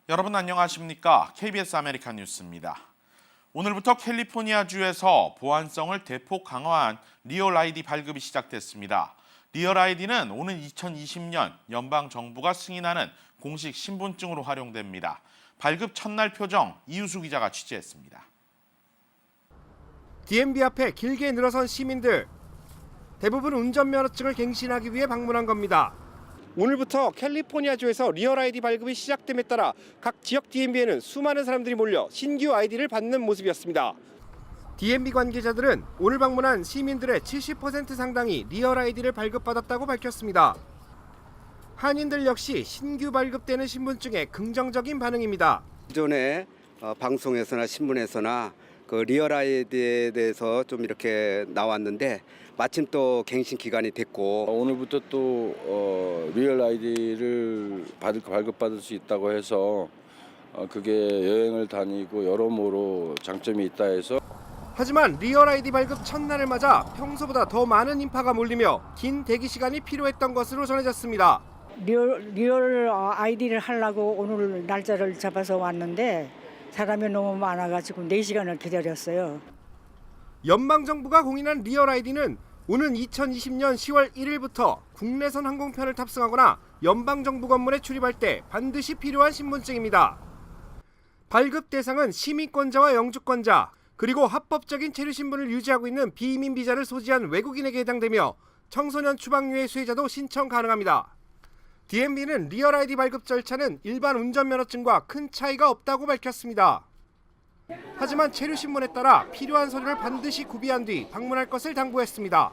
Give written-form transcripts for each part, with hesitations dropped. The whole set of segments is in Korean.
여러분 안녕하십니까? KBS 아메리칸 뉴스입니다. 오늘부터 캘리포니아주에서 보안성을 대폭 강화한 리얼 아이디 발급이 시작됐습니다. 리얼 아이디는 오는 2020년 연방 정부가 승인하는 공식 신분증으로 활용됩니다. 발급 첫날 표정 이유수 기자가 취재했습니다. DMV 앞에 길게 늘어선 시민들. 대부분 운전면허증을 갱신하기 위해 방문한 겁니다. 오늘부터 캘리포니아주에서 리얼 아이디 발급이 시작됨에 따라 각 지역 DMV에는 수많은 사람들이 몰려 신규 아이디를 받는 모습이었습니다. DMV 관계자들은 오늘 방문한 시민들의 70% 상당이 리얼 아이디를 발급받았다고 밝혔습니다. 한인들 역시 신규 발급되는 신분증에 긍정적인 반응입니다. 기존에 방송에서나 신문에서나 그 리얼 아이디에 대해서 좀 이렇게 나왔는데 마침 또 갱신 기간이 됐고 오늘부터 또 리얼 아이디를 발급받을 수 있다고 해서 그게 여행을 다니고 여러모로 장점이 있다 해서. 하지만 리얼 아이디 발급 첫날을 맞아 평소보다 더 많은 인파가 몰리며 긴 대기 시간이 필요했던 것으로 전해졌습니다. 리얼 아이디를 하려고 오늘 날짜를 잡아서 왔는데 사람이 너무 많아가지고 4시간을 기다렸어요. 연방정부가 공인한 리얼 아이디는 오는 2020년 10월 1일부터 국내선 항공편을 탑승하거나 연방정부 건물에 출입할 때 반드시 필요한 신분증입니다. 발급 대상은 시민권자와 영주권자, 그리고 합법적인 체류 신분을 유지하고 있는 비이민 비자를 소지한 외국인에게 해당되며 청소년 추방유예 수혜자도 신청 가능합니다. DMV는 리얼 아이디 발급 절차는 일반 운전면허증과 큰 차이가 없다고 밝혔습니다. 하지만 체류 신문에 따라 필요한 서류를 반드시 구비한 뒤 방문할 것을 당부했습니다.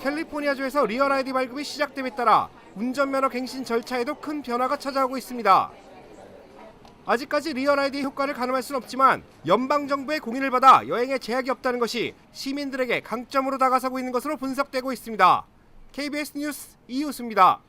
캘리포니아주에서 리얼 아이디 발급이 시작됨에 따라 운전면허 갱신 절차에도 큰 변화가 찾아오고 있습니다. 아직까지 리얼 아이디의 효과를 가늠할 수는 없지만 연방정부의 공인을 받아 여행에 제약이 없다는 것이 시민들에게 강점으로 다가서고 있는 것으로 분석되고 있습니다. KBS 뉴스 이우수입니다.